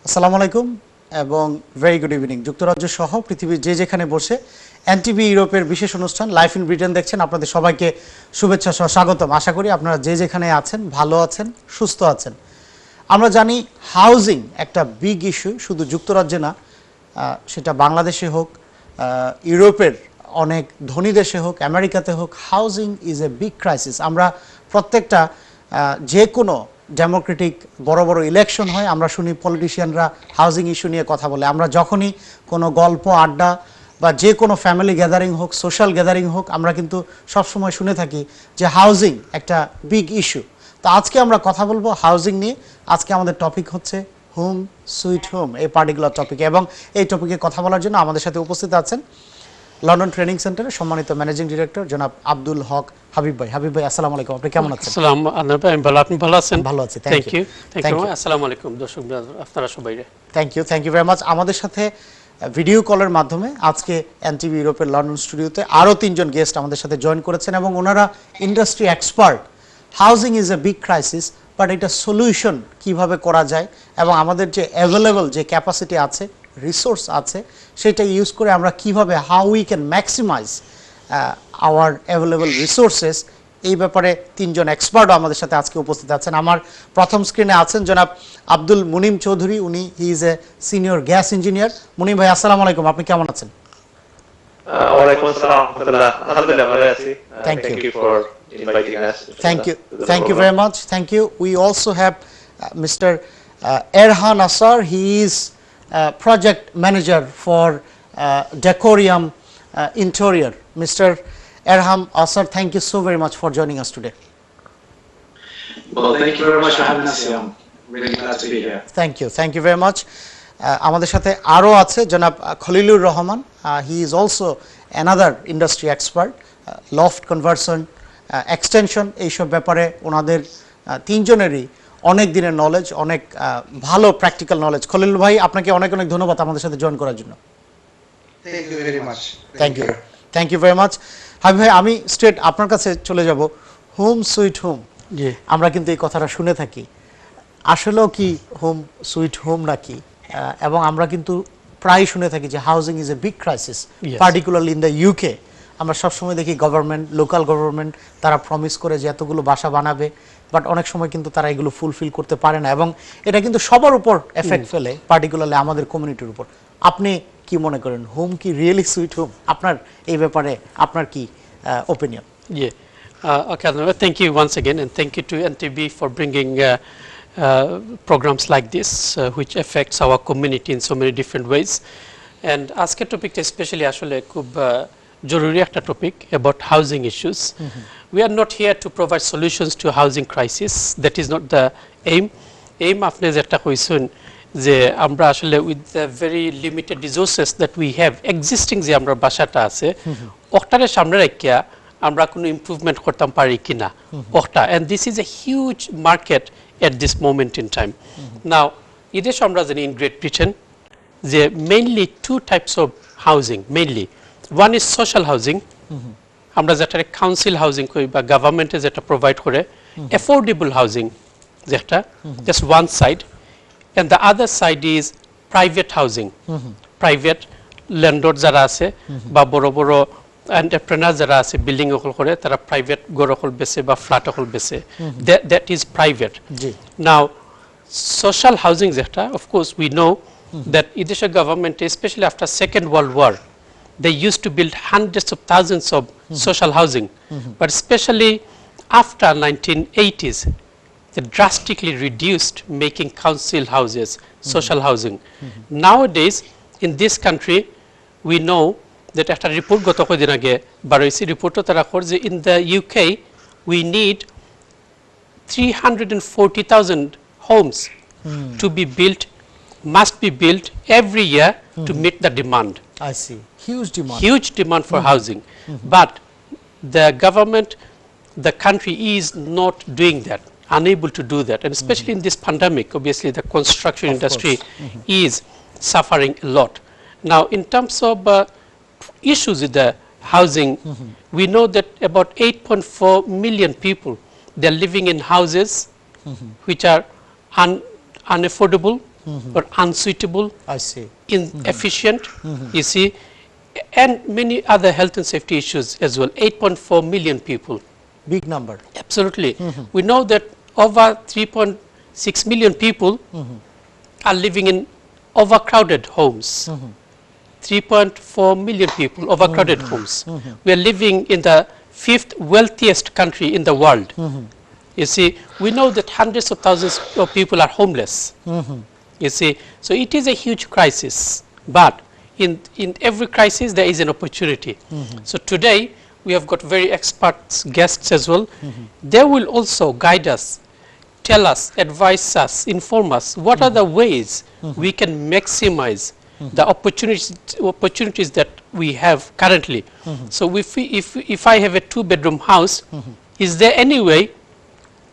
আসসালামু আলাইকুম এবং ভেরি গুড ইভিনিং। যুক্তরাজ্য সহ পৃথিবীর যে যেখানে বসে এনটিভি ইউরোপের বিশেষ অনুষ্ঠান লাইফ ইন ব্রিটেন দেখছেন, আপনাদের সবাইকে শুভেচ্ছা সহ স্বাগতম। আশা করি আপনারা যে যেখানে আছেন ভালো আছেন, সুস্থ আছেন। আমরা জানি হাউজিং একটা বিগ ইস্যু, শুধু যুক্তরাজ্যে না, সেটা বাংলাদেশে হোক, ইউরোপের অনেক ধনী দেশে হোক, আমেরিকাতে হোক, housing is a big crisis. আমরা প্রত্যেকটা যে কোনো ডেমোক্রেটিক বড় বড় ইলেকশন হয়, আমরা শুনি পলিটিশিয়ানরা হাউজিং ইস্যু নিয়ে কথা বলে। আমরা যখনই কোনো গল্প আড্ডা বা যে কোনো ফ্যামিলি গ্যাদারিং হোক, সোশ্যাল গ্যাদারিং হোক, আমরা কিন্তু সবসময় শুনে থাকি যে হাউজিং একটা বিগ ইস্যু। তো আজকে আমরা কথা বলবো হাউজিং নিয়ে। আজকে আমাদের টপিক হচ্ছে হোম সুইট হোম, এই পার্টিকুলার টপিকে। এবং এই টপিকে কথা বলার জন্য আমাদের সাথে উপস্থিত আছেন লন্ডন ট্রেনিং সেন্টারের সম্মানিত ম্যানেজিং ডিরেক্টর জনাব আব্দুল হক হাবিব ভাই। হাবিব ভাই, আসসালামু আলাইকুম, আপনি কেমন আছেন? আসসালামু আলাইকুম, আমি ভালো, আপনি ভালো আছেন? ভালো আছি, থ্যাংক ইউ। আসসালামু আলাইকুম দর্শক আপনারা সবাই। Thank you very much. আমাদের সাথে ভিডিও কলের মাধ্যমে আজকে এনটিভি ইউরোপের লন্ডন স্টুডিওতে আরও 3 জন গেস্ট আমাদের সাথে জয়েন করেছেন এবং ওনারা industry expert. Housing is a big crisis, but এটা সলিউশন কিভাবে করা যায় এবং আমাদের যে অ্যাভেলেবল যে ক্যাপাসিটি আছে, রিসোর্স আছে, সেটা ইউজ করে আমরা কিভাবে how we can maximise our available resources, এই ব্যাপারে 3 জন এক্সপার্টও আমাদের সাথে আজকে উপস্থিত আছেন। আমার প্রথম স্ক্রিনে আছেন জনাব আব্দুল মুনিম চৌধুরী, উনি he is a senior gas engineer. Munim ভাই, আসসালামু আলাইকুম, আপনি কেমন আছেন? ওয়ালাইকুম আসসালাম, আলহামদুলিল্লাহ ভালো আছি। Thank you for inviting us. Thank you very much. Thank you. We also have Mr. Erhan Asar. He is project manager for Decorium Interior. Mr. Erhan Asar, thank you so very much for joining us today. Well, thank you very much for having us here. I'm really glad to be here. Thank you very much. আমাদের সাথে আরও আছে জনাব Khalilur Rahman. He is also another industry expert, loft conversion, extension, এইসব ব্যাপারে ওনাদের 3 জনেরই অনেক দিনের নলেজ, অনেক ভালো প্র্যাকটিক্যাল নলেজ। খলিল ভাই, আপনাকে অনেক অনেক ধন্যবাদ আমাদের সাথে জয়েন করার জন্য। Thank you very much. Thank you very much. Habib ভাই, আমি স্ট্রেট আপনার কাছে চলে যাব। হোম সুইট হোম, আমরা কিন্তু এই কথাটা শুনে থাকি, আসলেও কি হোম সুইট হোম নাকি? এবং আমরা কিন্তু প্রায় শুনে থাকি যে housing is a big crisis, particularly in the UK. আমরা সবসময় দেখি গভর্নমেন্ট, লোকাল গভর্নমেন্ট, তারা প্রমিস করে যে এতগুলো বাসা বানাবে, বাট অনেক সময় কিন্তু তারা এগুলো ফুলফিল করতে পারে না এবং এটা কিন্তু সবার উপর এফেক্ট ফেলে, পার্টিকুলারলি আমাদের কমিউনিটির উপর। আপনি কি মনে করেন, হোম কি রিয়েলি সুইট হোম? আপনার এই ব্যাপারে আপনার কি opinion? Okay, thank you once again, and thank you to NTB for bringing programs like this, which affects our community in so many different ways. And আজকের টপিকটা স্পেশালি আসলে খুব জরুরি একটা topic about housing issues. We are not here to provide solutions to housing crisis. That is not the aim. আপনি যেটা কইছেন যে আমরা আসলে with the very limited resources that we have existing, যে আমরা বাসাটা আছে ওটারে সামনে রাখিয়া আমরা কোনো ইমপ্রুভমেন্ট করতাম পারি কিনা ওটা, and this is a huge market at this moment in time. Now এদেশ আমরা জানি in Great Britain যে mainly 2 types of housing, mainly one is social housing, আমরা যেটা কাউন্সিল হাউজিং করি বা গভর্নমেন্টে যেটা প্রোভাইড করে, affordable housing যেটা just one side, and the other side is private housing. Private landlord যারা আছে বা বড় বড় এন্টারপ্রেনার যারা আছে বিল্ডিং অকল করে, তারা প্রাইভেট ঘর অকল বেচে বা ফ্ল্যাট অকল বেচে, that is private. Now social housing যেটা, of course we know that Idisha government, especially after Second World War, they used to build hundreds of thousands of social housing, but especially after 1980s they drastically reduced making council houses, social housing. Nowadays in this country we know that after report গত কয়েকদিন আগে বার হয়েছে, রিপোর্টও তারা করছে in the UK we need 340,000 homes to be built, must be built every year to meet the demand. I see. Huge demand for housing. But the government, the country is not doing that, unable to do that, and especially in this pandemic, obviously the construction industry is suffering a lot. Now in terms of issues with the housing, we know that about 8.4 million people, they are living in houses which are unaffordable, or unsuitable, I see. inefficient, you see, and many other health and safety issues as well. 8.4 million people. Big number. Absolutely. We know that over 3.6 million people are living in overcrowded homes. 3.4 million people, overcrowded homes. We are living in the 5th wealthiest country in the world. You see, we know that hundreds of thousands of people are homeless. You see, so it is a huge crisis, but in every crisis there is an opportunity. So today we have got very expert guests as well. They will also guide us, tell us, advise us, inform us what are the ways we can maximize the opportunities that we have currently. So if I have a 2-bedroom house, is there any way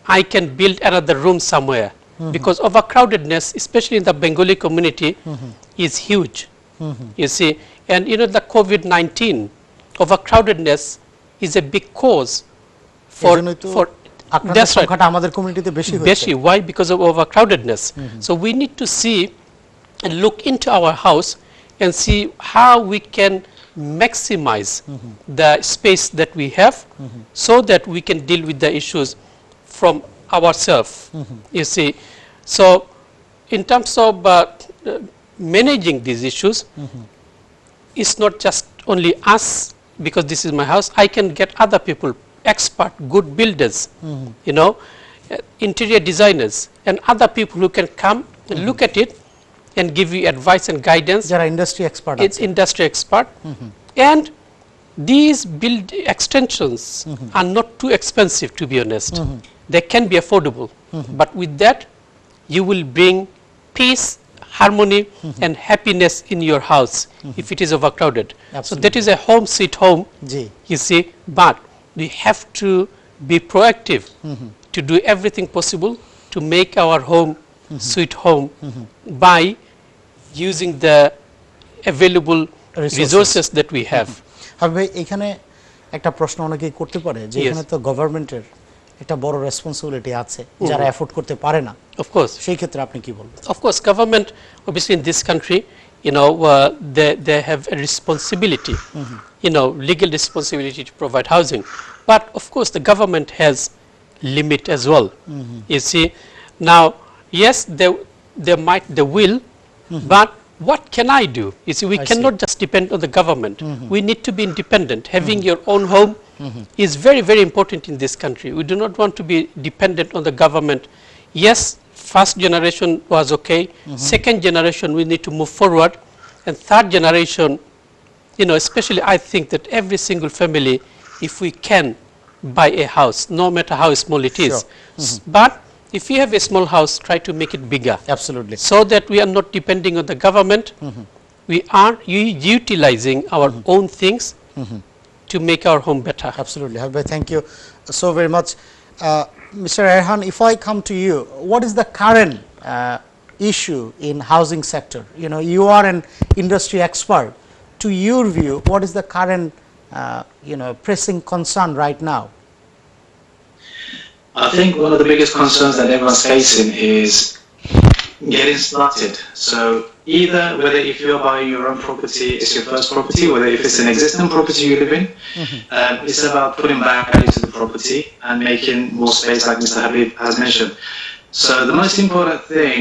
I can build another room somewhere? Because overcrowdedness, especially in the Bengali community, is huge. You see, and you know, the COVID-19 overcrowdedness is a big cause for আপনাদের সংখ্যাটা আমাদের কমিউনিটিতে বেশি হচ্ছে। Why? Because of overcrowdedness. So we need to see and look into our house and see how we can maximize the space that we have so that we can deal with the issues from ourselves. You see, so in terms of managing these issues, it's not just only us, because this is my house. I can get other people, expert, good builders, you know, interior designers, and other people who can come and look at it and give you advice and guidance. যারা industry expert It's industry expert. And these build extensions are not too expensive, to be honest. They can be affordable, but with that you will bring peace, harmony and happiness in your house if it is overcrowded. So that is a home sweet home, you see, but we have to be proactive to do everything possible to make our home sweet home by using the available resources that we have. ভাই এখানে একটা প্রশ্ন অনেকেই করতে পারে যে এখানে তো গভর্নমেন্টের একটা বড় রেসপন্সিবিলিটি আছে যারা এফোর্ড করতে পারে না। Of course. সেই ক্ষেত্রে আপনি কি বলবেন? Of course, government obviously in this country, you know, they have a responsibility, you know, legal responsibility to provide housing. But of course the government has limit as well. You see, now yes, they will, but what can I do? You see, we cannot just depend on the government. We need to be independent. Having your own home is very, very important in this country. We do not want to be dependent on the government. Yes, first generation was okay. Second generation, we need to move forward. And third generation, you know, especially I think that every single family, if we can buy a house, no matter how small it is. But if you have a small house, try to make it bigger. Absolutely. So that we are not depending on the government. We are utilizing our own things to make our home better. Absolutely. Habib, thank you so very much. Mr. Erhan, if I come to you, what is the current issue in housing sector? You know, you are an industry expert. To your view, what is the current, you know, pressing concern right now? I think one of the biggest concerns that everyone's facing is getting started. So either whether if you're buying your own property, it's your first property, whether if it's an existing property you live in, it's about putting value to the property and making more space, like Mr. Habib has mentioned. So the most important thing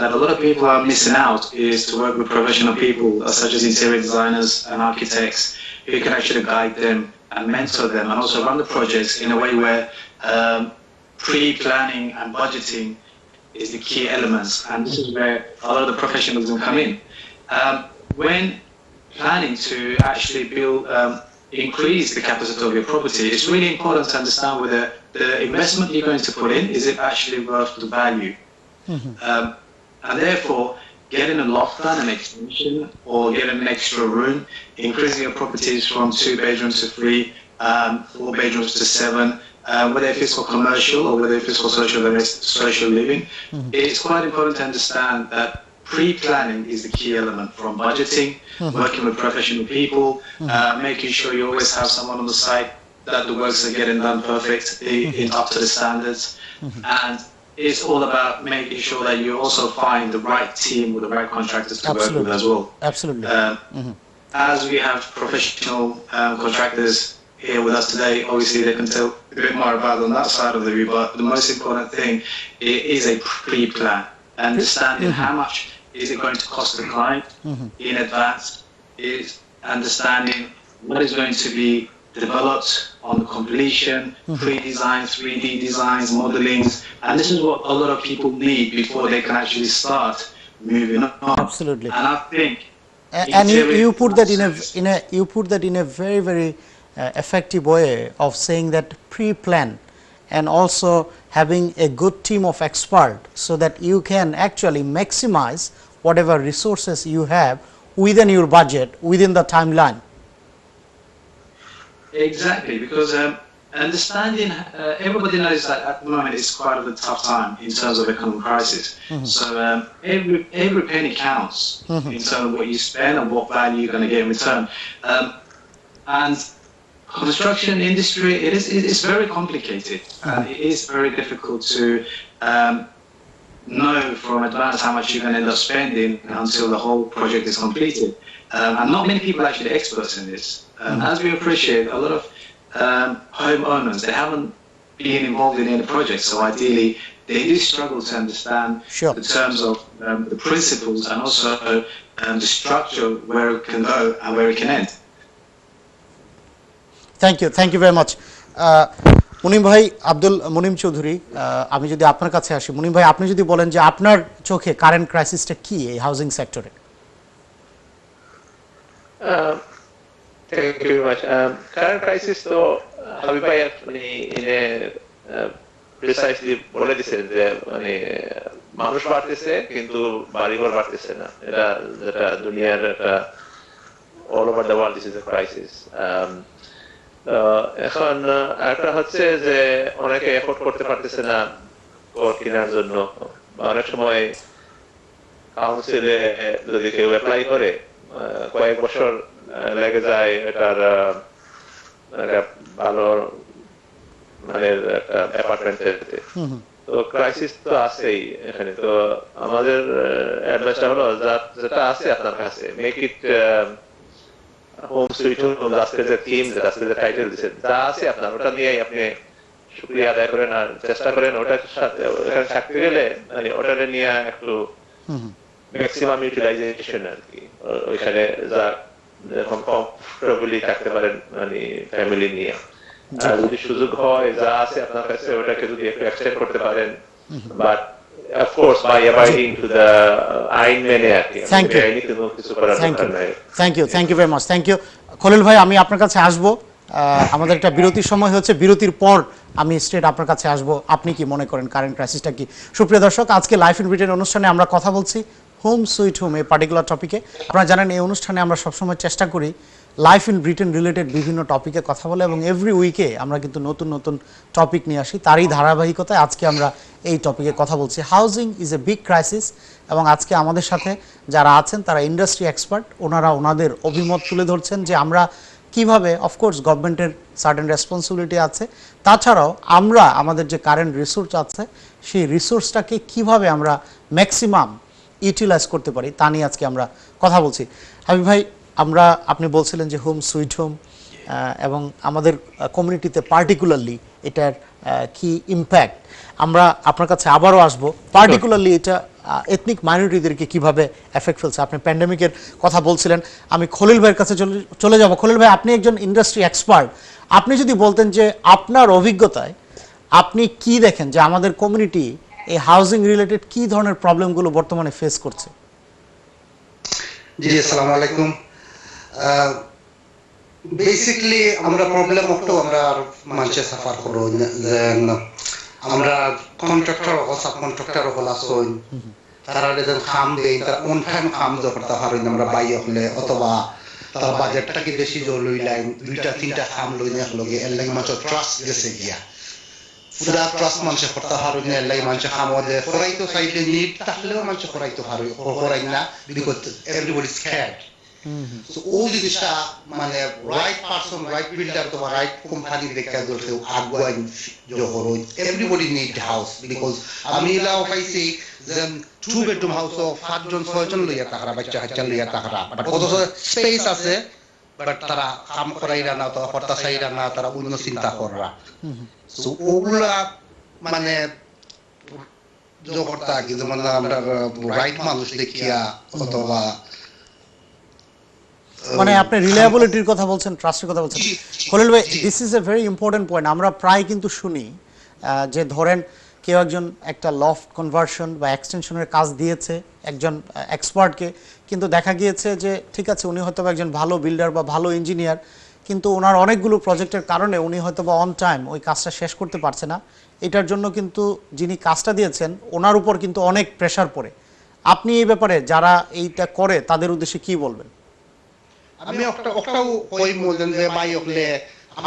that a lot of people are missing out is to work with professional people such as interior designers and architects who can actually guide them and mentor them and also run the projects in a way where pre-planning and budgeting is the key elements, and this is where a lot of the professionals will come in. When planning to actually build, increase the capacity of your property, it's really important to understand whether the investment you're going to put in, is it actually worth the value? And therefore, getting a loft plan, an extension, or getting an extra room, increasing your properties from 2 bedrooms to 3, 4 bedrooms to 7, whether if it's for commercial or whether if it's for social living, it's quite important to understand that pre-planning is the key element, from budgeting, working with professional people, making sure you always have someone on the site that the works are getting done perfect, up to the standards, and it's all about making sure that you also find the right team with the right contractors to work with as well. Absolutely. As we have professional contractors here with us today, obviously they can tell a bit more about on that side of the view, but the most important thing is a pre-plan, understanding how much is it going to cost the client in advance, is understanding what is going to be developed on the completion, pre-design, 3D designs, modelings, and this is what a lot of people need before they can actually start moving on. Absolutely. And I think And you put that in a very, very effective way of saying that pre-plan and also having a good team of experts so that you can actually maximize whatever resources you have within your budget, within the timeline. Exactly, because understanding, everybody knows that at the moment it's quite a tough time in terms of economic crisis. So every penny counts in terms of what you spend and what value you're going to get in return. And construction industry, it's very complicated. It is very difficult to know from advance how much you're going to end up spending until the whole project is completed. And not many people are actually experts in this. As we appreciate, a lot of homeowners, they haven't been involved in any project, so ideally they do struggle to understand the terms of the principles and also the structure, where it can go and where it can end. Thank you very much. Munim ভাই, আব্দুল মুনিম চৌধুরী, আমি যদি আপনার কাছে আসি, মুনিম ভাই আপনি যদি বলেন যে আপনার চোখে কারেন্ট ক্রাইসিসটা কি এই হাউজিং সেক্টরে? Thank you very much. Current crisis, তো হাবিব ভাই মানে প্রিসাইসলি বলে দিচ্ছেন যে মানে মানুষ বাড়তেছে কিন্তু বাড়িঘর বাড়তেছে না। এটা যেটা দুনিয়ার একটা all over the world this is a crisis. এখন একটা হচ্ছে যে অনেকে এফোর্ড করতে পারতেছে না ঘর কেনার জন্য। অনেক সময় কাউন্সিলে যদি কেউ অ্যাপ্লাই করে কয়েক বছর লেগে যায় এটার ভালো মানে একটা অ্যাপার্টমেন্ট পেতে। তো ক্রাইসিস তো আছেই এখানে। তো আমাদের অ্যাডভাইসটা হলো যেটা আছে আপনার কাছে, make it home sweet home, আজকে যে থিম, আজকে যে টাইটেল দিচ্ছেন, যা আছে আপনার ওটা নিয়েই আপনি শুকরিয়া আদায় করেন আর চেষ্টা করেন ওটার সাথে ওখানে থাকতে গেলে মানে ওটারে নিয়ে একটু ম্যাক্সিমাম ইউটিলাইজেশন আর কি, ওইখানে যা এরকম কমফোর্টেবলি থাকতে পারেন মানে ফ্যামিলি নিয়ে। আর যদি সুযোগ হয় যা আছে আপনার কাছে ওটাকে যদি একটু এক্সটেন্ড করতে পারেন, but of course by abiding to the আইন মেনে আর কি। আইনি কোনো কিছু করার দরকার নাই। Thank you very much. Thank you Khalil ভাই, আমি আপনার কাছে আসব। আমাদের একটা বিরতির সময় হচ্ছে, বিরতির পর আমি স্ট্রেট আপনার কাছে আসব। আপনি কি মনে করেন কারেন্ট ক্রাইসিসটা কি? সুপ্রিয় দর্শক, আজকে লাইফ ইন ব্রিটেন অনুষ্ঠানে আমরা কথা বলছি হোম সুইট হোম এই পার্টিকুলার টপিকে। আপনারা জানেন এই অনুষ্ঠানে আমরা সবসময় চেষ্টা করি লাইফ ইন ব্রিটেন রিলেটেড বিভিন্ন টপিকে কথা বলে, এবং এভরি উইকে আমরা কিন্তু নতুন নতুন টপিক নিয়ে আসি। তারই ধারাবাহিকতায় আজকে আমরা এই টপিকে কথা বলছি। Housing is a big crisis, এবং আজকে আমাদের সাথে যারা আছেন তারা ইন্ডাস্ট্রি এক্সপার্ট, ওনারা ওনাদের অভিমত তুলে ধরছেন যে আমরা কিভাবে, অফকোর্স গভর্নমেন্টের সার্টেন রেসপন্সিবিলিটি আছে, তাছাড়াও আমরা আমাদের যে কারেন্ট রিসোর্স আছে সেই রিসোর্সটাকে কিভাবে আমরা ম্যাক্সিমাম ইউটিলাইজ করতে পারি তা নিয়ে আজকে আমরা কথা বলছি। হাবিব ভাই, আপনি বলছিলেন যে হোম সুইট হোম এবং আমাদের কমিউনিটিতে পার্টিকুলারলি এটার কি ইম্প্যাক্ট, আমরা আপনার কাছে আবারও আসবো। পার্টিকুলারলি এটা এথনিক মাইনরিটিদেরকে কিভাবে এফেক্ট ফেলছে। আপনি প্যান্ডেমিকের কথা বলছিলেন। আমি খলিল ভাইয়ের কাছে চলে যাব। খলিল ভাই, আপনি একজন ইন্ডাস্ট্রি এক্সপার্ট, আপনি যদি বলতেন যে আপনার অভিজ্ঞতায় আপনি কি দেখেন যে আমাদের কমিউনিটি এই হাউজিং রিলেটেড কি ধরনের প্রবলেমগুলো বর্তমানে ফেস করছে? জি, আসসালামু আলাইকুম। বেসিক্যালি আমরা প্রবলেম একটু আমরা মানুষে সাফার করো, আমরা কন্ট্রাক্টর ও সাব কন্ট্রাক্টর হল আসুন, তারা যেন খাম দেয় তারা অন টাইম খাম করতে পারেন আমরা বাই হলে, অথবা তারা বাজেটটাকে বেশি জোর লইলেন, 2-3টা খাম লই না লগে এর লাগে মানুষ ট্রাস্ট গেছে গিয়া পুরা ট্রাস্ট মানুষ করতে পারেন না। এর লাগে মানুষ খাম দে করাইতো চাইলে নিট থাকলেও মানুষ করাইতে পারে, করাই না, বিকজ এভরিবডি স্ক্যার্ড সো ও জিনিসটা মানে রাইট পারসন রাইট বিল্ডার তো রাইট কোম্পানি দেখা ধরছে আগুয়াই যখন এভরিবডি নিড হাউস বিকজ আমি লাও পাইছি যে 2 বেডরুম হাউস ও 5 জন 6 জন লইয়া তাহারা বাচ্চা হাচ্চা লইয়া তাহারা বাট কত স্পেস আছে বাট তারা কাম করাইরা না তো হরতা চাইরা না তারা অন্য চিন্তা করা সো ওগুলা মানে জগৎটা কি যেমন আমরা রাইট মানুষ দেখিয়া অথবা মানে আপনি রিলায়েবিলিটির কথা বলছেন, ট্রাস্টের কথা বলছেন। খলিল ভাই, this is a very important point. আমরা প্রায় কিন্তু শুনি যে ধরেন কেউ একজন একটা লফট কনভার্সন বা এক্সটেনশনের কাজ দিয়েছে একজন এক্সপার্টকে, কিন্তু দেখা গিয়েছে যে ঠিক আছে উনি হয়তো একজন ভালো বিল্ডার বা ভালো ইঞ্জিনিয়ার, কিন্তু ওনার অনেকগুলো প্রজেক্টের কারণে উনি হয়তো বা অন টাইম ওই কাজটা শেষ করতে পারছে না। এটার জন্য কিন্তু যিনি কাজটা দিয়েছেন ওনার উপর কিন্তু অনেক প্রেশার পড়ে। আপনি এই ব্যাপারে যারা এইটা করে তাদের উদ্দেশ্যে কি বলবেন? আমি ওটাও কই বলেন যে ভাই হলে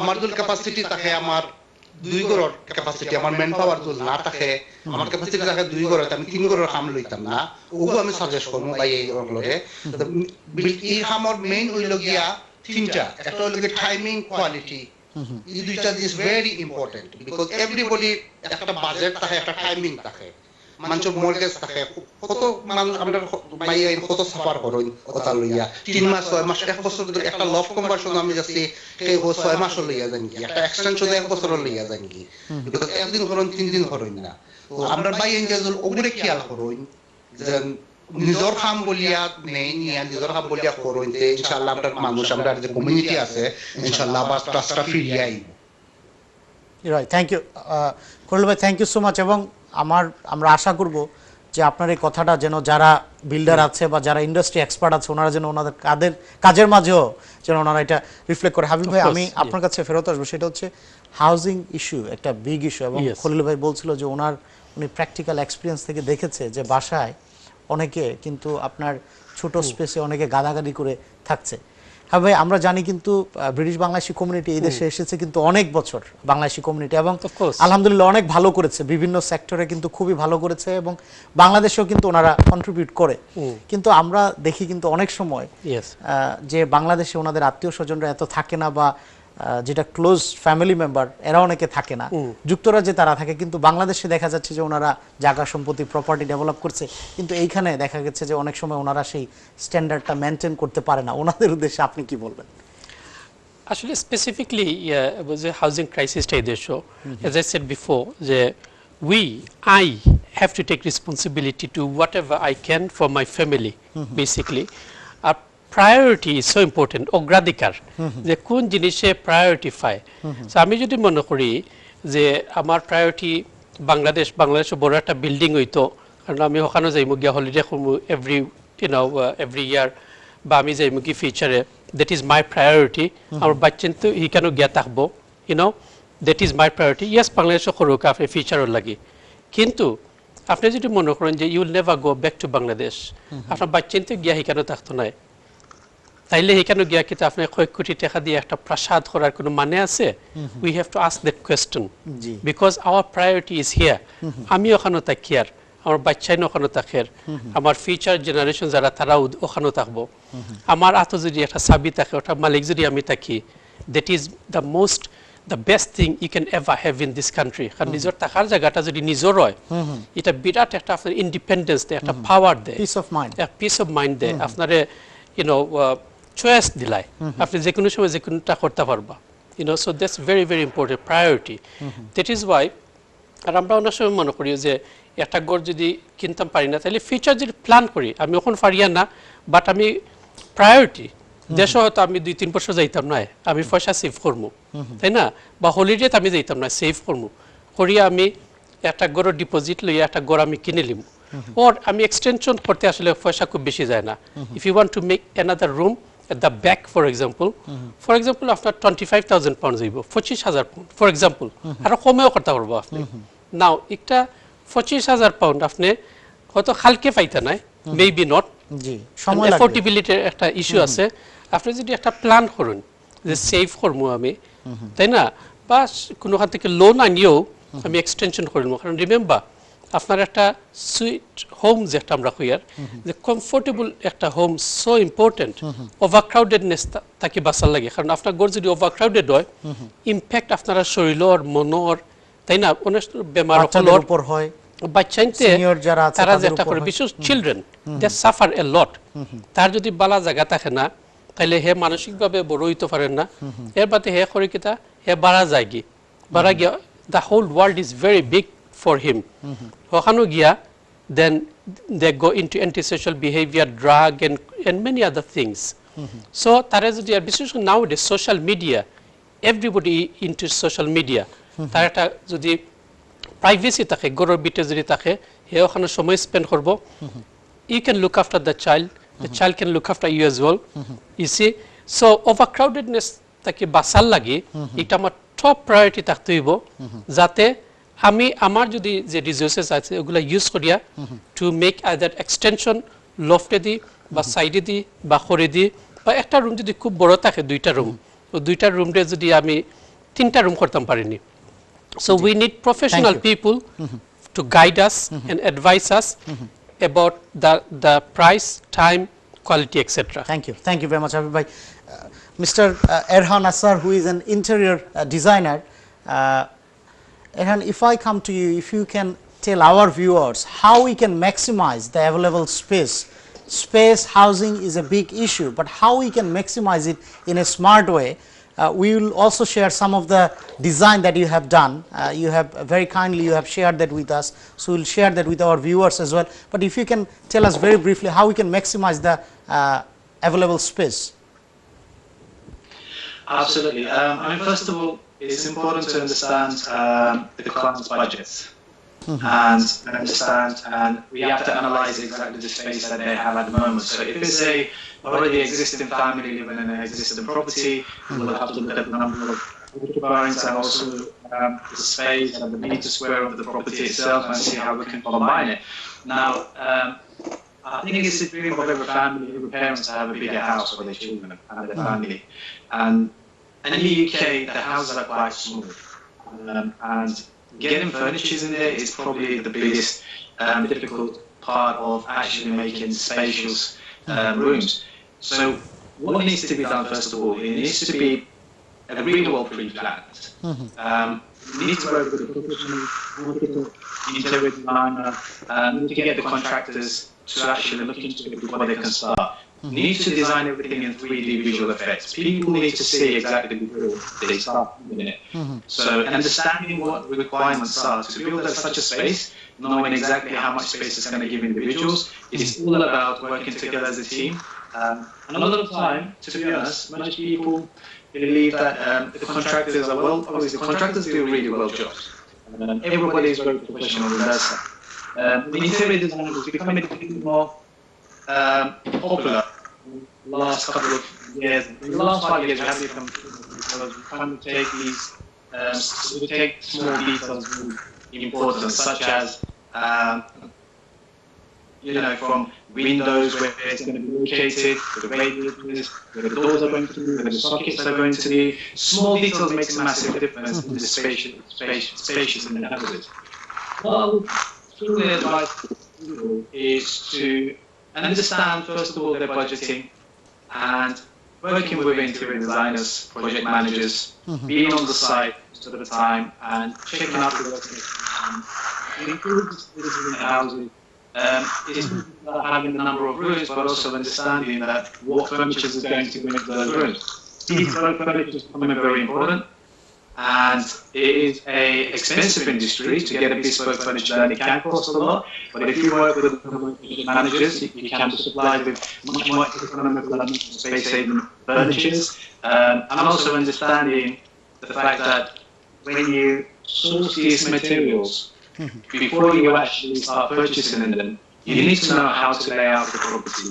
আমার যদি ক্যাপাসিটি থাকে, আমার 2 গড়ের ক্যাপাসিটি, আমার ম্যান পাওয়ার যদি না থাকে, আমার ক্যাপাসিটি থাকে 2 গড়ের, আমি 3 গড়ের কাম লইতাম না। ওগো আমি সাজেস্ট করব ভাই এই ওগুলোরে এই কামের মেইন হইল গিয়া তিনটা। একটা হইল গিয়া টাইমিং, কোয়ালিটি। এই দুইটা is very important because everybody একটা বাজেট থাকে, একটা টাইমিং থাকে, মানুষের মর্গেজ থাকে। কত মানুষ আমরা বাইরে কত সাফার করেন কথা লইয়া 3 মাস 6 মাস 1 বছর ধরে একটা লফ কনভার্সন আমি যাচ্ছি কেউ 6 মাস লইয়া যান কি, একটা এক্সটেনশন 1 বছর লইয়া যান কি, বিকজ একদিন করেন 3 দিন করেন না। তো আমরা বাইরে এনজল ওগুলো খেয়াল করেন যে নিজের কাম বলিয়া নেই নিয়া নিজের কাম বলিয়া করেন যে ইনশাআল্লাহ আমরা মানুষ আমরা যে কমিউনিটি আছে ইনশাআল্লাহ আবার ট্রাস্টটা ফিরিয়ে আইব। রাইট, থ্যাংক ইউ খলিল ভাই, থ্যাংক ইউ সো মাচ। এবং আমরা আশা করব যে আপনার এই কথাটা যেন যারা বিল্ডার আছে বা যারা ইন্ডাস্ট্রি এক্সপার্ট আছে ওনারা যেন ওনাদের কাজের মাঝেও যেন ওনারা এটা রিফ্লেক্ট করে। হাবিব ভাই, আমি আপনার কাছে ফেরত আসবো। সেটা হচ্ছে হাউজিং ইস্যু, একটা বিগ ইস্যু। এবং খলিল ভাই বলছিল যে উনি প্র্যাকটিক্যাল এক্সপিরিয়েন্স থেকে দেখেছে যে বাসায় অনেকে কিন্তু আপনার ছোট স্পেসে অনেকে গাদাগাদি করে থাকছে। হ্যাঁ ভাই, আমরা জানি কিন্তু ব্রিটিশ বাংলাদেশি কমিউনিটি এই দেশে এসেছে কিন্তু অনেক বছর বাংলাদেশি কমিউনিটি, এবং আলহামদুলিল্লাহ অনেক ভালো করেছে, বিভিন্ন সেক্টরে কিন্তু খুবই ভালো করেছে, এবং বাংলাদেশেও কিন্তু ওনারা কন্ট্রিবিউট করে। কিন্তু আমরা দেখি কিন্তু অনেক সময় যে বাংলাদেশে ওনাদের আত্মীয় স্বজনরা এত থাকে না, বা যেটা ক্লোজ ফ্যামিলি মেম্বার এরা অনেকে থাকে না, যুক্তরাজ্যে তারা থাকে, কিন্তু বাংলাদেশে দেখা যাচ্ছে যে ওনারা জায়গা সম্পত্তি প্রপার্টি ডেভেলপ করছে, কিন্তু এইখানে দেখা গেছে যে অনেক সময় ওনারা সেই স্ট্যান্ডার্ডটা মেনটেন করতে পারে না। ওনাদের উদ্দেশ্যে আপনি কি বলবেন? আসলে স্পেসিফিকলি যে হাউজিং ক্রাইসিসটা এই দেশে, as I said before, যে I have to take responsibility to whatever I can for my family, basically. Priority is so important, অগ্রাধিকার, যে কোন জিনিসে প্রায়োরিটি পায়। সো আমি যদি মনে করি যে আমার প্রায়োরিটি বাংলাদেশে বড় একটা বিল্ডিং হইতো, কারণ আমি ওখানে যাইমু গিয়া হলিডে করবো এভরি ইয়ার, বা আমি যাইমু কি ফিউচারে, দ্যাট ইজ মাই প্রায়োরিটি। আমার বাচ্চা তো হিখানে গিয়া থাকবো, that is my priority. Yes, বাংলাদেশে করুক আপনি ফিউচারের লাগি, কিন্তু আপনি যদি মনে করেন যে ইউল never go back to Bangladesh, আপনার বাচ্চা তো গিয়া হিখানে থাকতো না, তাইলে এখানে গিয়া কিন্তু আপনার কয়েক কোটি টাকা দিয়ে একটা প্রাসাদ করার কোনো মানে আছে? We have to ask that question, because our priority is here. আমি ওখানে থাকি, আর আমার বাচ্চাই ওখানে থাকে, আমার ফিউচার জেনারেশন যারা তারাও ওখানে থাকবো। আমার হাতে যদি একটা চাবি থাকে, ওটা মালিক যদি আমি থাকি, that is the best thing you can ever have in this country. কারণ নিজের থাকার জায়গাটা যদি নিজের হয়, এটা বিরাট একটা আপনার ইন্ডিপেন্ডেন্স দেয়, একটা পাওয়ার দেয়, পিস অফ মাইন্ড দেয়, আপনারে চয়েস দিলাই, আপনি যে কোনো সময় যে কোনোটা করতে পারবা। So that's very very important priority. That is why. আর আমরা অনেক সময় মনে করি যে একটা ঘর যদি কিনতাম পারি না, তাহলে ফিউচার যদি প্ল্যান করি, আমি ওখানে পারিয়া না, বাট আমি প্রায়োরিটি দেশে হয়তো আমি 2-3 বছর যাইতাম না, আমি পয়সা সেভ করবো, তাই না? বা হলিডেতে আমি যাইতাম না, সেভ করবো করিয়া আমি একটা ঘরের ডিপোজিট লইয়া একটা ঘর আমি কিনে নিব, ওর আমি এক্সটেনশন করতে আসলে পয়সা খুব বেশি যায় না। If you want to make another room at the back, for example, after 25,000 pounds হইব, 25,000 pound, for example, আর কমেও করতে পারবো আপনি। নাও একটা 25,000 পাউন্ড আপনি হয়তো হালকে পাইতে নাই, মেবি নট, অ্যাফোর্ডেবিলিটির একটা ইস্যু আছে। আপনি যদি একটা প্ল্যান করুন যে সেভ করবো আমি, তাই না, বা কোনোখান থেকে লোন আনিয়েও আমি এক্সটেনশন করবো, কারণ রিমেম্বার আপনার একটা সুইট হোম যেটা আমরা কইয়ার যে কমফোর্টেবল একটা হোম সো ইম্পর্টেন্ট ওভারক্রাউডেডনেস তাকে বাঁচার লাগে কারণ আপনার ঘর যদি ওভারক্রাউডেড হয় ইম্প্যাক্ট আপনার শরীরের মনের তাই না অনেক বেমার বাচ্চাদের উপর হয় বাচ্চাইতে সিনিয়র যারা আছে তারা তাদের যেটা উপর করে হয়। বিশেষ চিলড্রেন দে সাফার এ লট তার যদি বালা জায়গা থাকে না তাহলে হে মানসিকভাবে বড় হইতে পারেন না এর বাদে হে করে কিতা হে বাড়া যায় গি বাড়া গিয়া the whole world is very big for him ওখানে গিয়া then they go into antisocial behavior, drug and many other things. So তারা যদি আর বিশেষ করে nowadays social media, everybody into social media. তার একটা যদি প্রাইভেসি থাকে ঘরের ভিতরে যদি থাকে হে ওখানে সময় স্পেন্ড করব you can look after the child can look after you as well. You see, so overcrowdedness তাকে বাঁচার লাগে এটা আমার টপ প্রায়োরিটি থাকতে হইব যাতে আমি আমার যদি যে রিসোর্সেস আছে ওগুলা ইউজ করিয়া টু মেক আইদার এক্সটেনশন লফটে দি বা সাইডে দি বা করে দি বা একটা রুম যদি খুব বড় থাকে দুইটা রুম ও দুইটা রুমে যদি আমি তিনটা রুম করতাম পারিনি so we need professional people to guide us and advise us about the price, time, quality, etc. Thank you very much, Habib bhai. Mr. Erhan Asar, who is an interior designer. Erhan, if I come to you, if you can tell our viewers how we can maximize the available space. Space housing is a big issue, but how we can maximize it in a smart way. We will also share some of the design that you have done. You have very kindly you have shared that with us, so we'll share that with our viewers as well. But if you can tell us very briefly how we can maximize the available space. Absolutely. I mean, first of all, it's important to understand the client's budgets. And understand, and we have to analyze exactly the space that they have at the moment. So if it's a already existing family living in an existing property, we'll have to look at the number of occupiers and also the space and the meter square of the property itself and see how we can combine it. Now, I think it's a dream of every family, every parents to have a bigger house for their children and their family. And in the UK, the houses are quite small. And getting furniture in there is probably the biggest difficult part of actually making spacious rooms. So what needs to be done first of all? It needs to be really well pre-planned. You need to work with the professional interior designer, to get the contractors to actually look into it before they can start. Need to design everything in 3D visual effects. People need to see exactly before they start doing it. So understanding what the requirements are to build such a space, knowing exactly how much space it's going to give individuals, it's all about working together as a team. And a lot of time, to be honest, most people believe that the contractors are obviously the contractors do really well jobs. Everybody is very professional in that side. The interior design is becoming a bit more popular in the last couple of years. In the last 5 years, we have become because we kind of take these, we take small details really important, such as from windows, where it's going to be located, the radiators, where the doors are going to be, where the sockets are going to be. Small details makes a massive difference in the spacious in the houses. What I would truly advise people is to understand, first of all, their budgeting and working with interior designers, project managers, being on the site most of the time and checking out the work. Including the houses. It's not about having the number of rooms, but also understanding that what furniture is going to go into those rooms. Bespoke furniture is becoming very important, and it is an expensive industry to get a bespoke furniture, and it can cost a lot. But if you work with managers, you can be supplied with much more economical and space-saving furniture, and also understanding the fact that when you source these materials, before you actually start purchasing them, you need to know how to lay out the property.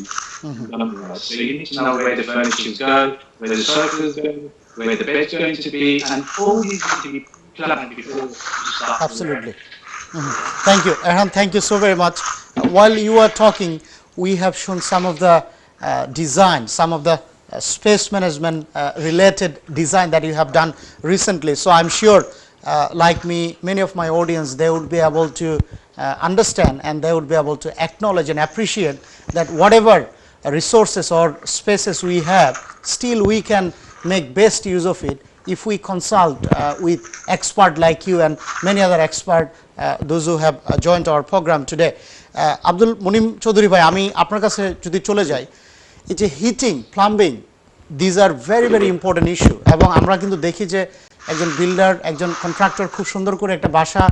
So you need to know where the furniture go, where the sofas go, where the bed's going to be, and all these need to be planned before you start. Absolutely. Thank you, Erhan. Thank you so very much. While you are talking, we have shown some of the design, some of the space management related design that you have done recently. So I'm sure like me, many of my audience, they would be able to understand and they would be able to acknowledge and appreciate that whatever resources or spaces we have, still we can make best use of it if we consult with expert like you and many other expert, those who have joined our program today. Abdul Munim Chaudhuri bhai, আমি আপনার কাছে যদি চলে যাই, এই যে heating, plumbing, these are very very important issue, এবং আমরা কিন্তু দেখি যে একজন বিল্ডার, একজন কন্ট্রাক্টর খুব সুন্দর করে একটা বাসা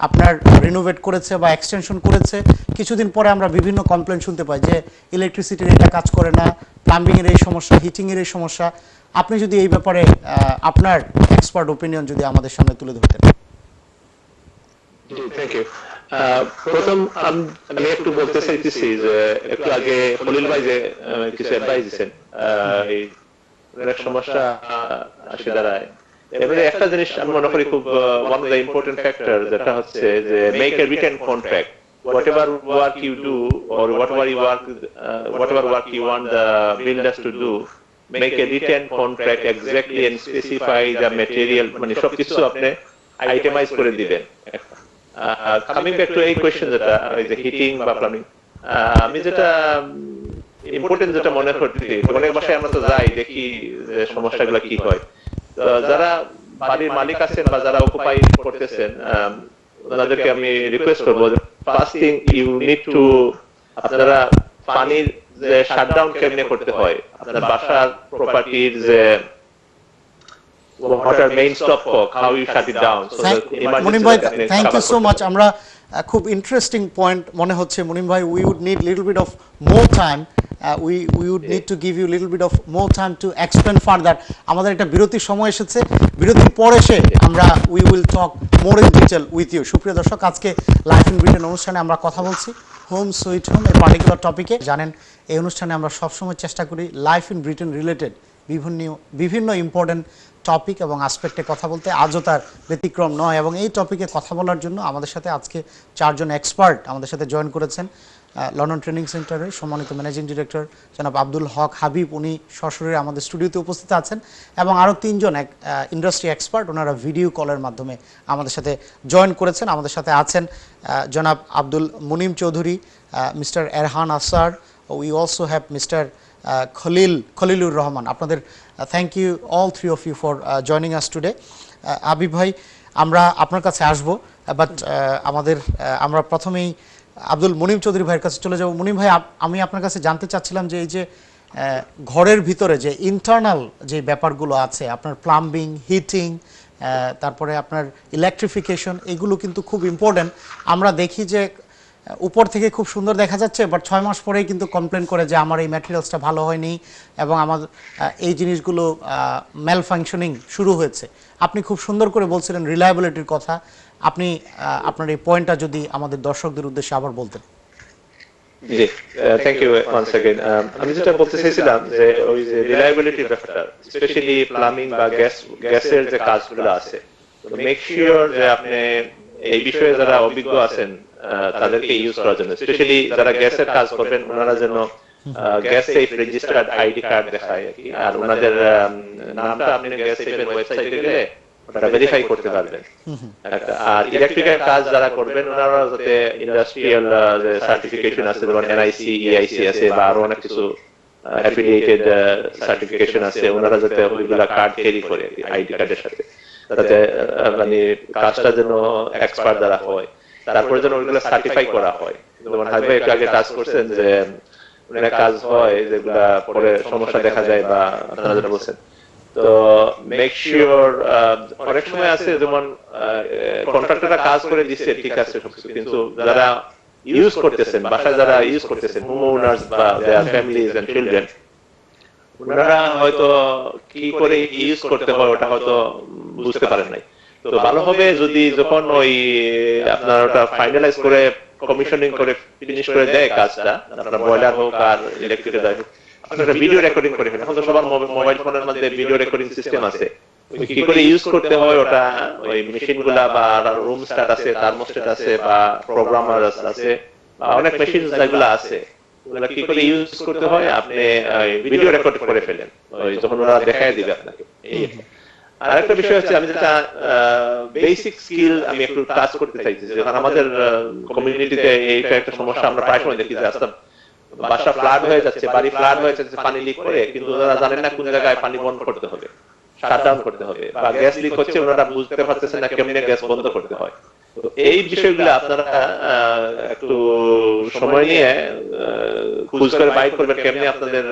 আপনার রিনোভেট করেছে বা এক্সটেনশন করেছে, কিছুদিন পরে আমরা বিভিন্ন কমপ্লেন শুনতে পাই যে ইলেকট্রিসিটির এটা কাজ করে না, প্লাম্বিংয়ের এই সমস্যা, হিটিংয়ের এই সমস্যা। আপনি যদি এই ব্যাপারে আপনার এক্সপার্ট ওপিনিয়ন যদি আমাদের সামনে তুলে ধরতেন। Thank you. প্রথম আমি একটু বলতে চাইতেছি যে একটু আগে খলিল ভাই যে কিছু অ্যাডভাইস দিচ্ছেন, এই অনেক সমস্যা আসে দাঁড়ায়। এবারে একটা জিনিস আমি মনে করি খুব one of the important factor, যেটা হচ্ছে যে make a written contract, whatever work you do or whatever work you want the builders to do, make a written contract exactly and specify the material, মানে সবকিছু আপনি itemize করে দিবেন। Coming back to এই question, যেটা ওই যে heating বা প্লাম্বিং, আমি যেটা ইম্পর্টেন্ট যেটা মনে করছি, অনেক বাসায় আমরা তো যাই, দেখি যে সমস্যাগুলো কি হয়। তো যারা বাড়ির মালিক আছেন বা যারা অকুপাই করতেছেন, ওনাদেরকে আমি রিকোয়েস্ট করবো, first thing you need to, আপনারা পানির যে শাটডাউন কেমনে করতে হয়, আপনার বাসার প্রপার্টির যে what are main stop for, how you shut it down, so that Munim ভাই, থ্যাংক ইউ সো মাচ। আমরা খুব ইন্টারেস্টিং পয়েন্ট মনে হচ্ছে মুনিম ভাই, we would need little bit of more time, we would need to give you a little bit of more time to explain further. আমাদের একটা বিরতির সময় এসেছে, বিরতির পর এসে আমরা we will talk more in detail with you. সুপ্রিয় দর্শক, আজকে লাইফ ইন ব্রিটেন অনুষ্ঠানে আমরা কথা বলছি হোম সুইট হোম এই পার্টিকুলার টপিকে। জানেন এই অনুষ্ঠানে আমরা সবসময় চেষ্টা করি লাইফ ইন ব্রিটেন রিলেটেড বিভিন্ন ইম্পর্টেন্ট টপিক এবং আসপেক্টে কথা বলতে, আজও তার ব্যতিক্রম নয়। এবং এই টপিকে কথা বলার জন্য আমাদের সাথে আজকে চারজন এক্সপার্ট আমাদের সাথে জয়েন করেছেন। লন্ডন ট্রেনিং সেন্টারের সম্মানিত ম্যানেজিং ডিরেক্টর জনাব আব্দুল হক হাবিব, উনি সশরীরে আমাদের স্টুডিওতে উপস্থিত আছেন, এবং আরও তিনজন ইন্ডাস্ট্রি এক্সপার্ট, ওনারা ভিডিও কলের মাধ্যমে আমাদের সাথে জয়েন করেছেন। আমাদের সাথে আছেন জনাব Abdul Chowdhury, mister Erhan Asar, we also have mister Khalilur Rahman. আপনাদের thank you all three of you for joining us today. Habib ভাই, আমরা আপনার কাছে আসবো, বাট আমরা প্রথমেই আব্দুল মুনিম চৌধুরী ভাইয়ের কাছে চলে যাব। মুনিম ভাই, আমি আপনার কাছে জানতে চাচ্ছিলাম যে এই যে ঘরের ভিতরে যে ইন্টারনাল যে ব্যাপারগুলো আছে, আপনার প্লাম্বিং, হিটিং, তারপরে আপনার ইলেকট্রিফিকেশন, এগুলো কিন্তু খুব ইম্পর্টেন্ট। আমরা দেখি যে উপর থেকে খুব সুন্দর দেখা যাচ্ছে, বাট 6 মাস পরেই কিন্তু কমপ্লেন করে যে আমার এই ম্যাটেরিয়ালসটা ভালো হয়নি এবং আমার এই জিনিসগুলো ম্যাল ফাংশনিং শুরু হয়েছে। আপনি খুব সুন্দর করে বলছিলেন রিলায়েবিলিটির কথা, আপনি আপনার এই পয়েন্টটা যদি আমাদের দর্শকদের উদ্দেশ্যে আবার বলতেন। জি, থ্যাংক ইউ ওয়ান্স अगेन। আমি যেটা বলতে চাইছিলাম যে ওই যে রিলায়েবিলিটির ব্যাপারটা, স্পেশালি প্লাম্বিং বা গ্যাসের যে কাজগুলো আছে, তো মেক শিওর যে আপনি এই বিষয়ে যারা অভিজ্ঞ আছেন তাদেরকে ইউজ করার জন্য, স্পেশালি যারা গ্যাসের কাজ করবেন, ওনারা যেন gas safe registered ID card দেখায় আর কি, আর ওনাদের নামটা আপনি গ্যাস সেফের ওয়েবসাইটে গেলে ওটা ভেরিফাই করতে পারবেন। আর ইলেকট্রিক্যাল কাজ যারা করবেন, ওনারা যাতে ইন্ডাস্ট্রিয়াল যে সার্টিফিকেশন আছে, যেমন এনআইসি, ইআইসি আছে, বা আরো অনেক কিছু অ্যাফিলিয়েটেড সার্টিফিকেশন আছে, ওনারা যাতে ওইগুলা কার্ড ক্যারি করে আইডি কার্ডের সাথে, যাতে মানে কাজটা যেন এক্সপার্ট দ্বারা হয়, তারপরে যেন ওইগুলো সার্টিফাই করা হয়। যেমন হাইভাই একটু আগে টাচ করছেন যে অনেক কাজ হয় যেগুলা পরে সমস্যা দেখা যায়, বা আপনারা যেটা বলছেন, তো মেক শিওর, অনেক সময় আছে যেমন কন্ট্রাক্টররা কাজ করে দিচ্ছে, ঠিক আছে সবকিছু, কিন্তু যারা ইউজ করতেছেন, বাসায় যারা ইউজ করতেছেন, হোম ওনার্স বা দেয়ার ফ্যামিলিজ এন্ড চিলড্রেন, ওনারা হয়তো কি করে ইউজ করতে হয় ওটা হয়তো বুঝতে পারেন নাই। তো ভালো হবে যদি যখন ওই আপনার ওটা ফাইনালাইজ করে কমিশনিং করে ফিনিশ করে দেয় কাজটা, আপনার বয়লার হোক আর ইলেকট্রিকের হোক, আপনারা ভিডিও রেকর্ডিং করে ফেলেন। এখন তো সবার মোবাইল ফোনের মধ্যে ভিডিও রেকর্ডিং সিস্টেম আছে, কি করে ইউজ করতে হয় ওটা, ওই মেশিনগুলা বা রুম স্টার্ট আছে, থার্মোস্ট্যাট আছে, বা প্রোগ্রামার আছে, বা অনেক মেশিন যেগুলো আছে, ওগুলা কি করে ইউজ করতে হয় আপনি ভিডিও রেকর্ড করে ফেলেন, ওই যখন ওরা দেখায় দিবে আপনাকে। আরেকটা বিষয় হচ্ছে আমি যেটা বেসিক স্কিল আমি একটু টাচ করতে চাইছি, যখন আমাদের কমিউনিটিতে এইটা একটা সমস্যা আমরা প্রায় সময় দেখি যে আস্তে বাসা ফ্লাড হয়ে যাচ্ছে, বাড়ি ফ্লাড হয়ে যাচ্ছে, পানি লিক করে, কিন্তু ওনারা জানেন না কোন জায়গায় পানি বন্ধ করতে হবে, শাটডাউন করতে হবে, বা গ্যাস লিক হচ্ছে ওনারা বুঝতে পারতেছেন না কেমনে গ্যাস বন্ধ করতে হয়। তো এই বিষয়গুলো আপনারা একটু সময় নিয়ে খুঁজ করে বাইর করবেন, কেমনে আপনাদের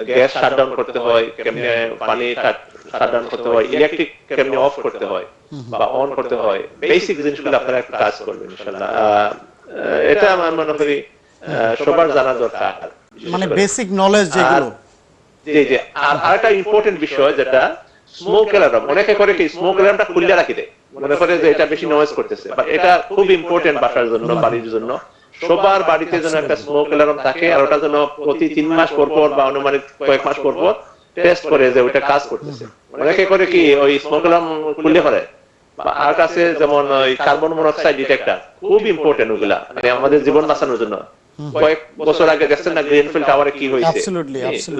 গ্যাস শাটডাউন করতে হয়, কেমনে পানি শাটডাউন করতে হয়, ইলেকট্রিক কেমনে অফ করতে হয় বা অন করতে হয়, বেসিক জিনিসগুলো আপনারা একটু কাজ করবেন ইনশাআল্লাহ। এটা আমার মনে করি সবার জানা দরকার, মানে বেসিক নলেজ যেগুলো। জি জি। আর আরেকটা ইম্পর্টেন্ট বিষয় যেটা স্মোক অ্যালার্ম, অনেকে করে কি স্মোক অ্যালার্মটা খুলে রাখি দেয়, মনে করে যে এটা বেশি নয়েজ করতেছে, বাট এটা খুব ইম্পর্টেন্ট বাসার জন্য, বাড়ির জন্য। সবার বাড়িতে যেন একটা স্মোক অ্যালার্ম থাকে, আর ওটা যেন প্রতি 3 মাস পর পর বা অনুমানিক কয়েক মাস পর পর টেস্ট করে যে ওইটা কাজ করতেছে। অনেকে করে কি ওই স্মোক অ্যালার্ম খুলে করে, আর কাছে যেমন ওই কার্বন মনোক্সাইড ডিটেক্টর, খুব ইম্পর্টেন্ট ওগুলা, মানে আমাদের জীবন বাঁচানোর জন্য। কয়েক বছর আগে দেখছেন না গ্রিনফিল্ড টাওয়ারে কি হয়েছে,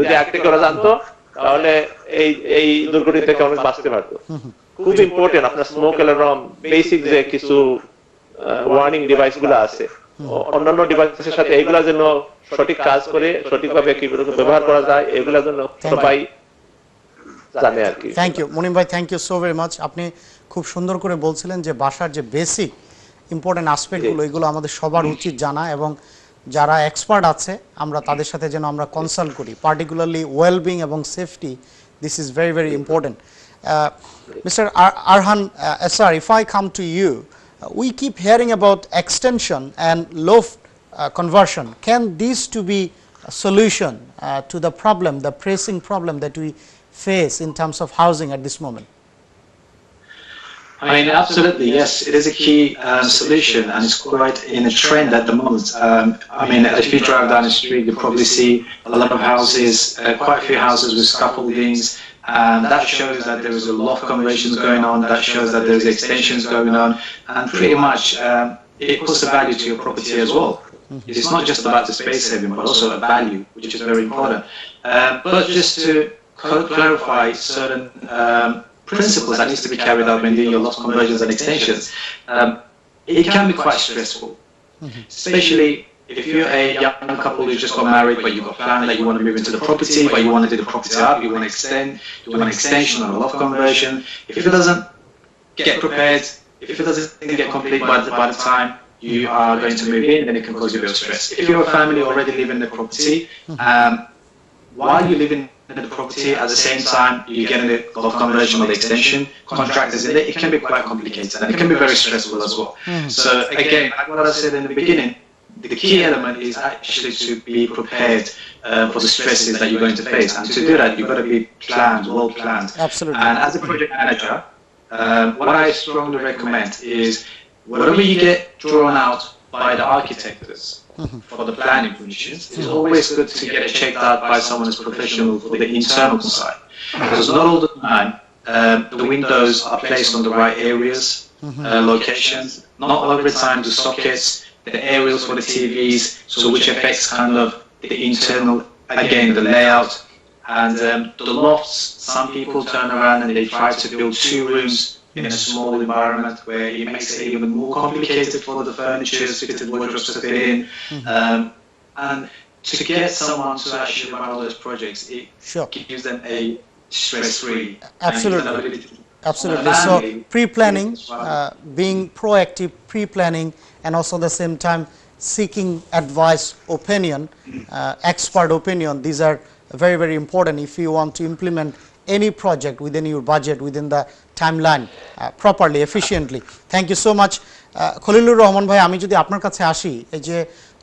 যদি আগে থেকে ওরা জানতো তাহলে এই দুর্ঘটনা থেকে অনেক বাঁচতে পারতো। খুব ইম্পর্টেন্ট আপনার স্মোক অ্যালার্ম, বেসিক যে কিছু ওয়ার্নিং ডিভাইস গুলো আছে, অন্যান্য ডিভাইসের সাথে এইগুলা যেন সঠিক কাজ করে, সঠিকভাবে কিভাবে ব্যবহার করা যায়, এগুলা যেন সবাই জানে আর কি। থ্যাংক ইউ মুনিম ভাই, thank you so very much. আপনি খুব সুন্দর করে বলছিলেন যে বাসার যে বেসিক ইম্পর্টেন্ট আসপেক্টগুলো, এগুলো আমাদের সবার উচিত জানা, এবং যারা এক্সপার্ট আছে আমরা তাদের সাথে যেন আমরা কনসাল্ট করি, পার্টিকুলারলি ওয়েলবিং এবং safety, this is very very important. Mr. Arhan, sir, if I come to you, we keep hearing about extension and loft conversion. Can these to be a solution to the problem, the pressing problem that we face in terms of housing at this moment? I mean, absolutely, yes. It is a key solution, and it's quite in a trend at the moment. I mean, if you drive down the street, you probably see a lot of houses, quite a few houses with scaffoldings. That shows that there is a lot of conversions going on. That shows that there's extensions going on, and pretty much it puts a value to your property as well. It's not just about the space saving, but also a value, which is very important. But just to clarify certain principles that needs to be carried out when doing your loft conversions and extensions, it can be quite stressful, especially if you're a young couple who just got married, but you've got plans that you want to move into the property, but you want to do the property up, you want to extend, you want an extension or a loft conversion. If it doesn't get prepared, if it doesn't get complete by the time you are going to move in, then it can cause you a bit of stress. If you're a family already living in the property, while you're living in the property, at the same time you're getting the loft conversion or the extension, contractors in there, it can be quite complicated and it can be very stressful as well. So again, like what I said in the beginning, the key element is actually to be prepared for the stresses that you're going to face, and to do that you've got to be planned, well planned. Absolutely. And as a project manager, what I strongly recommend is whatever you get drawn out by the architects for the planning permissions, it's always good to get it checked out by someone who's professional for the internal side, because not all the time the windows are placed on the right areas, locations. Not every time the sockets, the aerials for the TVs, so which affects kind of the internal, again, the layout. And the lofts, some people turn around and they try to build 2 rooms in a small environment where it makes it even more complicated for the furniture, fitted wardrobes to fit in. And to get someone to actually run all those projects, it gives them a stress-free. Absolutely. Absolutely. So pre-planning, being proactive, pre-planning, and also at the same time seeking advice, opinion, expert opinion, these are very, very important if you want to implement any project within your budget, within the timeline, properly, efficiently. Thank you so much. Khalilur Rahman ভাই, আমি যদি আপনার কাছে আসি, এই যে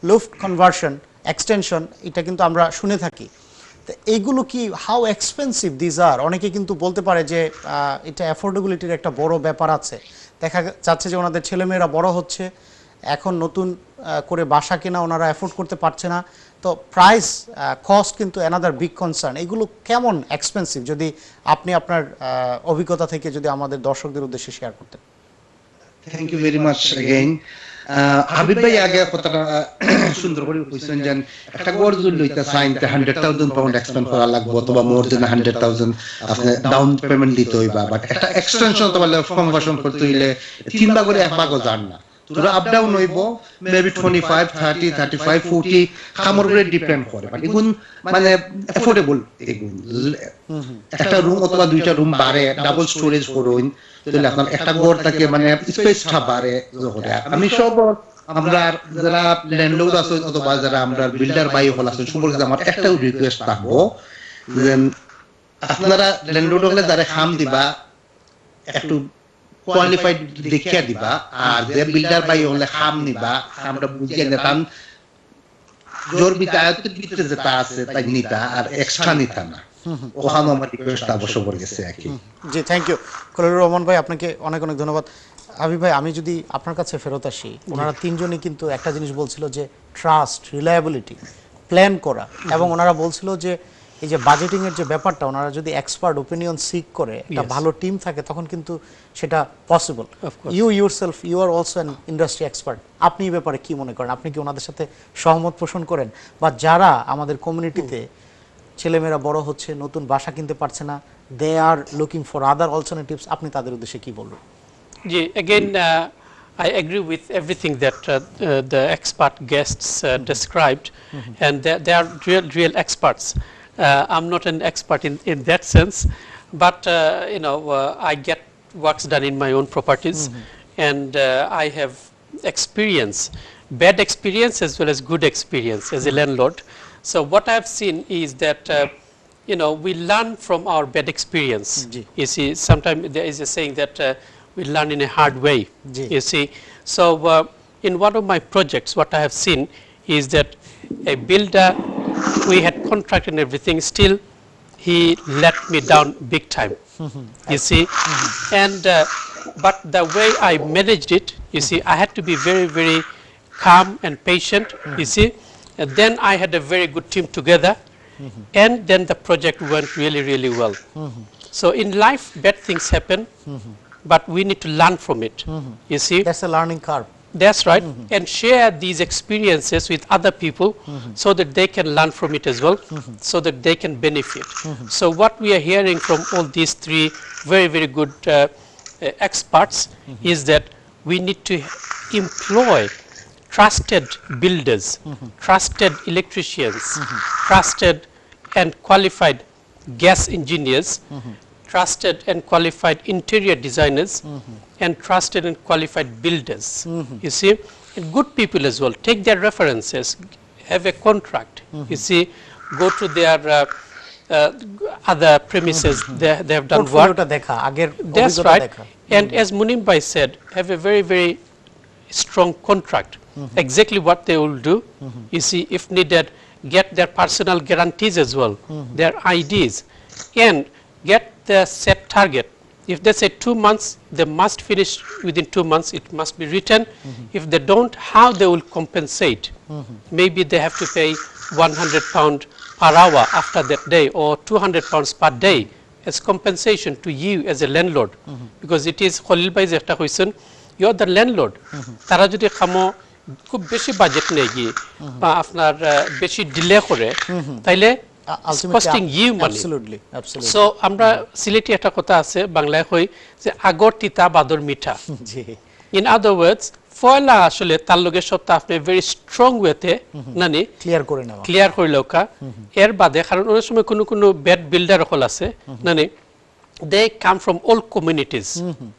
loft conversion, extension, এটা কিন্তু আমরা শুনে থাকি, তো এইগুলো কি হাউ এক্সপেন্সিভ দিজ আর? অনেকে কিন্তু বলতে পারে যে এটা অ্যাফোর্ডেবিলিটির একটা বড় ব্যাপার আছে, দেখা যাচ্ছে যে ওনাদের ছেলেমেয়েরা বড় হচ্ছে, এখন নতুন করে বাসা কেনা ওনারা অ্যাফোর্ড করতে পারছে না, তো প্রাইস কস্ট কিন্তু অ্যানাদার বিগ কনসার্ন। এগুলো কেমন এক্সপেন্সিভ, যদি আপনি আপনার অভিজ্ঞতা থেকে যদি আমাদের দর্শকদের উদ্দেশ্যে শেয়ার করতেন। Thank you very much again. Habib ভাই আগে কথাটা সুন্দর করে কইছেন যে একটা গড় যদি লইতে চাইন 100,000 পাউন্ড এক্সপেন্ড করা লাগবে অথবা মোর দেন 100,000 আপনি ডাউন পেমেন্ট দিতে হইবা বাট একটা এক্সটেনশন অথবা কনভার্সন করতে হইলে 3 ভাগ করে 1 ভাগও যান না তোরা আপ ডাউন হইব মেবি 25 30 35 40 কামর উপরে ডিপেন্ড করে বাট এগুন মানে এফোর্ডেবল এগুন একটা রুম অথবা দুইটা রুম বাড়ে ডাবল স্টোরেজ করুন তাহলে আপনার একটা ঘর থাকে মানে স্পেসটা বাড়ে আমি সব আমরা যারা ল্যান্ডলর্ড আছে অথবা যারা আমরা বিল্ডার বাই হল আছে সম্পর্কে আমার একটা রিকোয়েস্ট থাকবো যে আপনারা ল্যান্ডলর্ড হলে যারা খাম দিবা একটু কোয়ালিফাইড দেখিয়া দিবা আর যে বিল্ডার বাই হলে খাম নিবা আমরা বুঝিয়ে নিতাম জোর বিতায়তের ভিতরে যেটা আছে তাই নিতা আর এক্সট্রা নিতা না ওখানে আমার রিকোয়েস্ট অবশ্য পড়ে গেছে আর কি জি থ্যাংক ইউ খলিলুর রহমান ভাই আপনাকে অনেক অনেক ধন্যবাদ হাবিব ভাই আমি যদি আপনার কাছে ফেরত আসি ওনারা তিনজনই কিন্তু একটা জিনিস বলছিল যে ট্রাস্ট রিলায়েবিলিটি প্ল্যান করা এবং ওনারা বলছিল যে এই যে বাজেটিং এর যে ব্যাপারটা ওনারা যদি এক্সপার্ট ওপিনিয়ন সিক করে একটা ভালো টিম থাকে তখন কিন্তু সেটা possible you yourself you are also an industry expert আপনি এই ব্যাপারে কি মনে করেন আপনি কি ওনাদের সাথে সহমত পোষণ করেন বা যারা আমাদের কমিউনিটিতে ছেলেমেয়েরা বড় হচ্ছে নতুন বাসা কিনতে পারছে না they are looking for other alternatives আপনি তাদের উদ্দেশ্যে কি বলবেন জি again I agree with everything that the expert guests described and they are real experts. I'm not an expert in that sense, but I get works done in my own properties and I have experience, bad experience as well as good experience as a landlord. So what I have seen is that we learn from our bad experience. You see, sometimes there is a saying that we learn in a hard way. You see, so in one of my projects what I have seen is that a builder, we had contract and everything, still he let me down big time. You see, and but the way I managed it, you see, I had to be very, very calm and patient. You see, and then I had a very good team together, and then the project went really, really well. So in life, bad things happen, but we need to learn from it. You see, that's a learning curve. That's right, and share these experiences with other people so that they can learn from it as well, so that they can benefit. So what we are hearing from all these three very, very good experts is that we need to employ trusted builders, trusted electricians, trusted and qualified gas engineers, trusted and qualified interior designers, and trusted and qualified builders. You see, and good people as well. Take their references, have a contract. You see, go to their other premises. They have done work. That's right. And as Munim Bhai said, have a very, very strong contract. Exactly what they will do. You see, if needed, get their personal guarantees as well, their IDs, and get the set target. If they say 2 months, they must finish within 2 months. It must be written. If they don't, how they will compensate? Maybe they have to pay £100 per hour after that day, or £200 per day as compensation to you as a landlord, because it is Khalil Bhai jeta hoisen, you are the landlord. Tara jodi khamo খুব বেশি budget নেই গিয়ে বা আপনার বেশি delay করে তাইলে costing you money. Absolutely. So আমরা সিলেটি একটা কথা আছে বাংলায় কই যে আগর তিতা বাদর মিঠা। In other words, ফয়লা আসলে তার লগে সবটা আপনি very strong ওয়েতে নানি ক্লিয়ার করে লওকা এর বাদে কারণ ওই সময় কোনো ব্যাড বিল্ডার হল আছে নানি they come from all communities.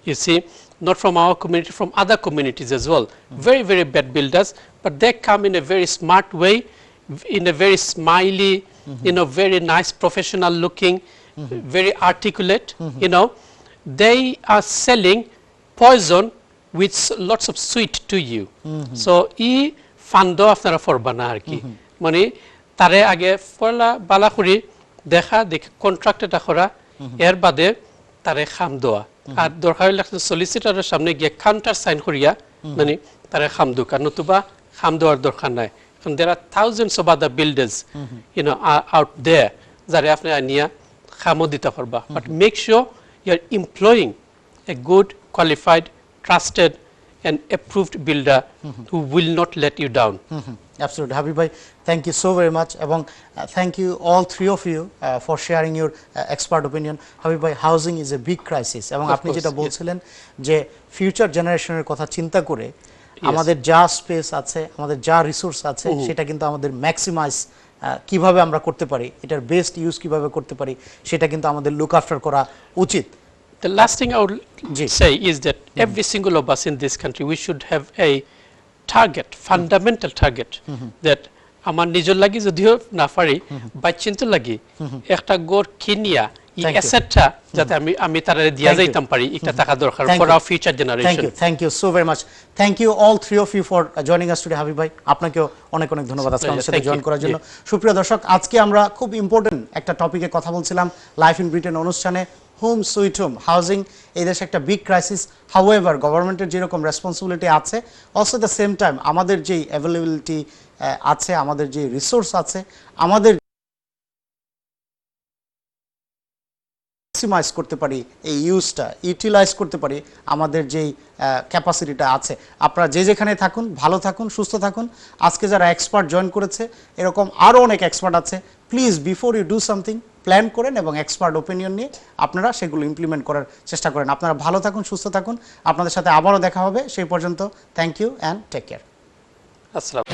You see, not from our community, from other communities as well. Very, very bad builders, but they come in a very smart way, in a very smiley, very nice, professional looking, very articulate. They are selling poison with lots of sweet to you. So, e fando afnara forbana ar ki. Mane tare age fola bala kuri dekha contract eta kora এর বাদে তারে খাম দেওয়া আর দরকার হলে সলিসিটারের সামনে গিয়ে counter sign করিয়া মানে তারে খাম দুকা নতুবা খাম দেওয়ার দরকার নাই কারণ there are thousands of other builders out there যারা আপনি আনিয়া খামও দিতে পারবা but make sure you are employing a good qualified trusted an approved builder who will not let you down. Absolutely, Habib bhai, thank you so very much, এবং thank you all three of you for sharing your expert opinion. Habib bhai, housing is a big crisis, এবং আপনি যেটা বলছিলেন যে future জেনারেশনের কথা চিন্তা করে আমাদের যা স্পেস আছে, আমাদের যা রিসোর্স আছে, সেটা কিন্তু আমাদের ম্যাক্সিমাইজ কিভাবে আমরা করতে পারি, এটার বেস্ট ইউজ কিভাবে করতে পারি, সেটা কিন্তু আমাদের লুক আফটার করা উচিত। The last thing I would say is that every single of us in this country, we should have a target, fundamental target, that আমার নিজের লাগি যদিও না পারি, বাচ্চিন্তে লাগি একটা গড় কিনিয়া এই অ্যাসেটটা যাতে আমি তারা দিয়া যাইতাম পারি, এটা টাকা দরকার for our future generation. Thank you so very much. Thank you all three of you for joining us today, Habib bhai. আপনাকেও অনেক অনেক ধন্যবাদ আজকে আমাদের সাথে জয়েন করার জন্য। সুপ্রিয় দর্শক, আজকে আমরা খুব ইম্পর্টেন্ট একটা টপিকে কথা বলছিলাম লাইফ ইন ব্রিটেন অনুষ্ঠানে, হোম সুইট হোম, হাউজিং এই দেশে একটা বিগ ক্রাইসিস। হাউএভার গভর্নমেন্টের যেরকম রেসপন্সিবিলিটি আছে, অলসো দ্য সেম টাইম আমাদের যেই অ্যাভেলেবিলিটি আছে, আমাদের যে রিসোর্স আছে, আমাদের ম্যাক্সিমাইজ করতে পারি, এই ইউজটা ইউটিলাইজ করতে পারি, আমাদের যেই ক্যাপাসিটিটা আছে। আপনারা যে যেখানে থাকুন, ভালো থাকুন, সুস্থ থাকুন। আজকে যারা এক্সপার্ট জয়েন করেছে, এরকম আরও অনেক এক্সপার্ট আছে। Please before you do something plan করেন এবং এক্সপার্ট ওপিনিয়ন নিয়ে আপনারা সেগুলো ইমপ্লিমেন্ট করার চেষ্টা করেন। আপনারা ভালো থাকুন, সুস্থ থাকুন। আপনাদের সাথে আবারও দেখা হবে। সেই পর্যন্ত thank you and take care. আসসালাম।